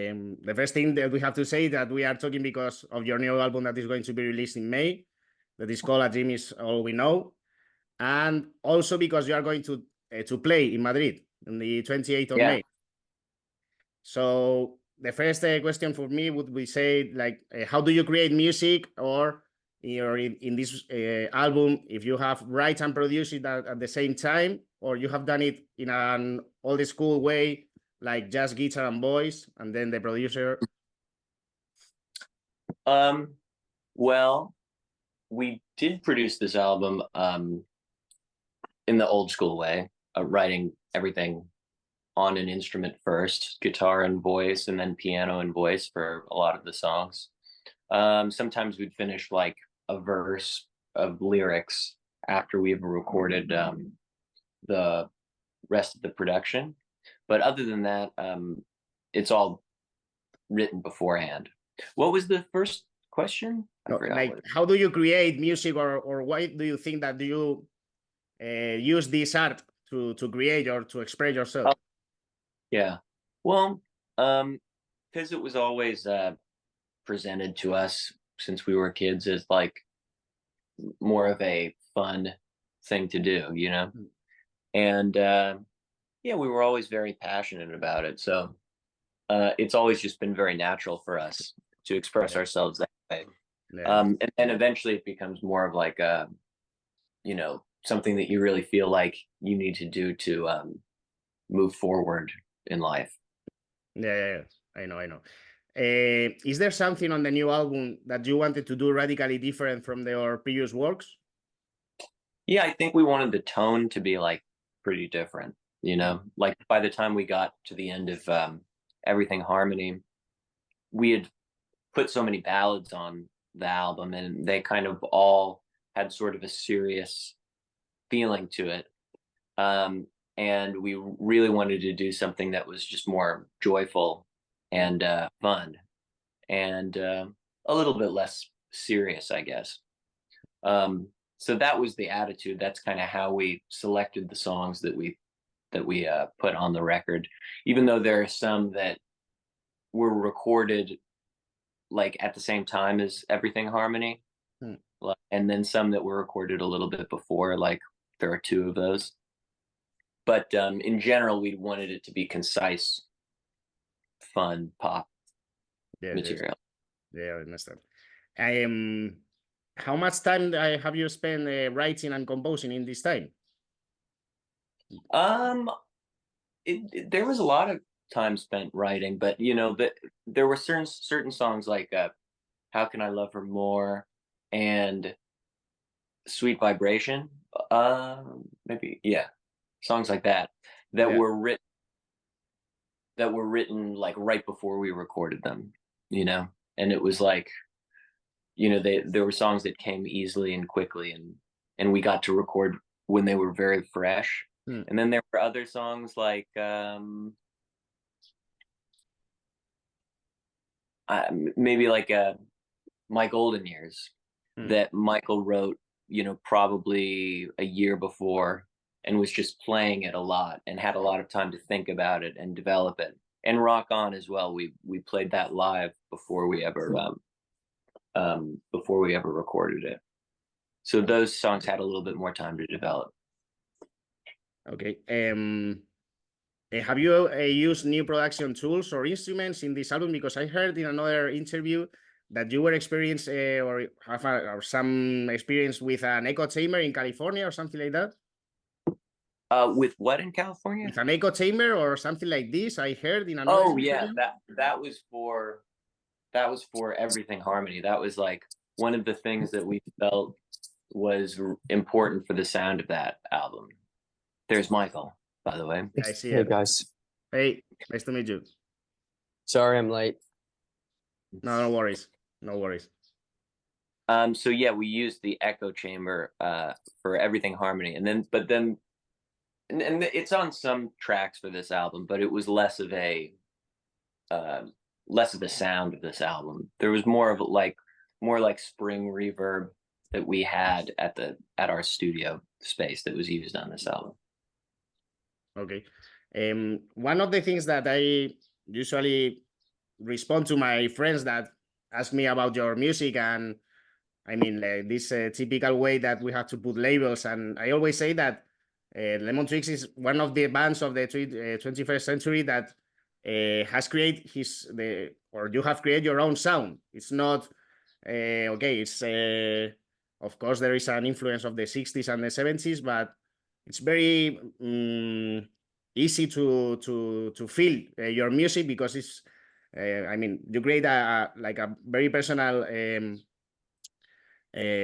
The first thing that we have to say that we are talking because of your new album that is going to be released in May, that is called A Dream Is All We Know, and also because you are going to play in Madrid on the 28th of May. So the first question for me would be say, like, how do you create music, or in this album, if you have write and produce it at the same time, or you have done it in an old school way, like just guitar and voice, and then the producer? Well, we did produce this album in the old school way, writing everything on an instrument first, guitar and voice, and then piano and voice for a lot of the songs. Sometimes we'd finish like a verse of lyrics after we've recorded the rest of the production. But other than that, it's all written beforehand. What was the first question? Like, how do you create music, or why do you think that you use this art to create or to express yourself? Yeah, well, because it was always presented to us since we were kids as like more of a fun thing to do, you know? And yeah, we were always very passionate about it. So it's always just been very natural for us to express ourselves that way. And then eventually it becomes more of like a, you know, something that you really feel like you need to do to move forward in life. Yeah, I know. Is there something on the new album that you wanted to do radically different from your previous works? Yeah, I think we wanted the tone to be like pretty different, you know, like by the time we got to the end of Everything Harmony, we had put so many ballads on the album, and they kind of all had sort of a serious feeling to it. And we really wanted to do something that was just more joyful and fun, and a little bit less serious, I guess. So that was the attitude. That's kind of how we selected the songs that we put on the record, even though there are some that were recorded like at the same time as Everything Harmony, and then some that were recorded a little bit before, like there are 2 of those. But in general, we wanted it to be concise, fun pop material. Yeah, I understand. How much time have you spent writing and composing in this time? There was a lot of time spent writing, but you know, there were certain songs like How Can I Love Her More and Sweet Vibration, maybe, yeah, songs like that were written like right before we recorded them, you know. And it was like, you know, there were songs that came easily and quickly, and we got to record when they were very fresh. And then there were other songs like maybe like My Golden Years that Michael wrote, you know, probably a year before, and was just playing it a lot and had a lot of time to think about it and develop it. And Rock On as well. We played that live before we ever recorded it. So those songs had a little bit more time to develop. Okay. Have you used new production tools or instruments in this album? Because I heard in another interview that you were experienced or have some experience with an echo chamber in California or something like that. With what in California? With an echo chamber or something like this. I heard in another. Oh yeah, that was for Everything Harmony. That was like one of the things that we felt was important for the sound of that album. There's Michael, by the way. I see. Hey guys. Hey, nice to meet you. Sorry I'm late. No worries. No worries. So yeah, we used the echo chamber for Everything Harmony, and it's on some tracks for this album, but it was less of the sound of this album. There was more like spring reverb that we had at our studio space that was used on this album. Okay. One of the things that I usually respond to my friends that ask me about your music, and I mean this typical way that we have to put labels. And I always say that Lemon Twigs is one of the bands of the 21st century that has created you have created your own sound. It's not okay. It's of course there is an influence of the 60s and the 70s, but it's very easy to feel your music, because it's I mean, you create like a very personal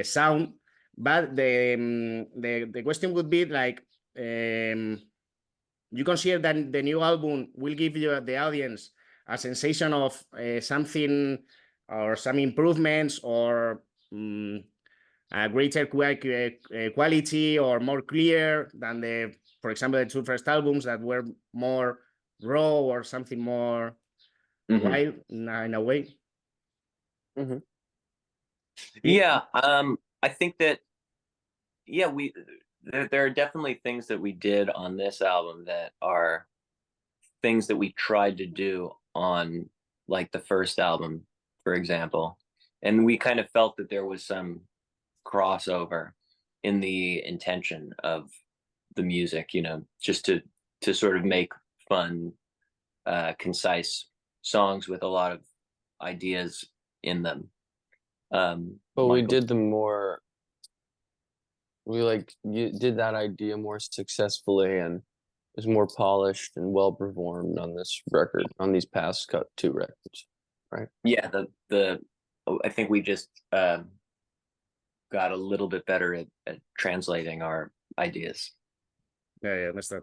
sound. But the question would be like, you consider that the new album will give you the audience a sensation of something, or some improvements, or a greater quality, or more clear than for example, the two first albums that were more raw, or something more wild in a way? Yeah, I think that, yeah, there are definitely things that we did on this album that are things that we tried to do on like the first album, for example. And we kind of felt that there was some crossover in the intention of the music, you know, just to sort of make fun, concise songs with a lot of ideas in them. But we did them more. You did that idea more successfully, and it was more polished and well performed on this record, on these past two records, right? Yeah, I think we just got a little bit better at translating our ideas. Yeah, understand.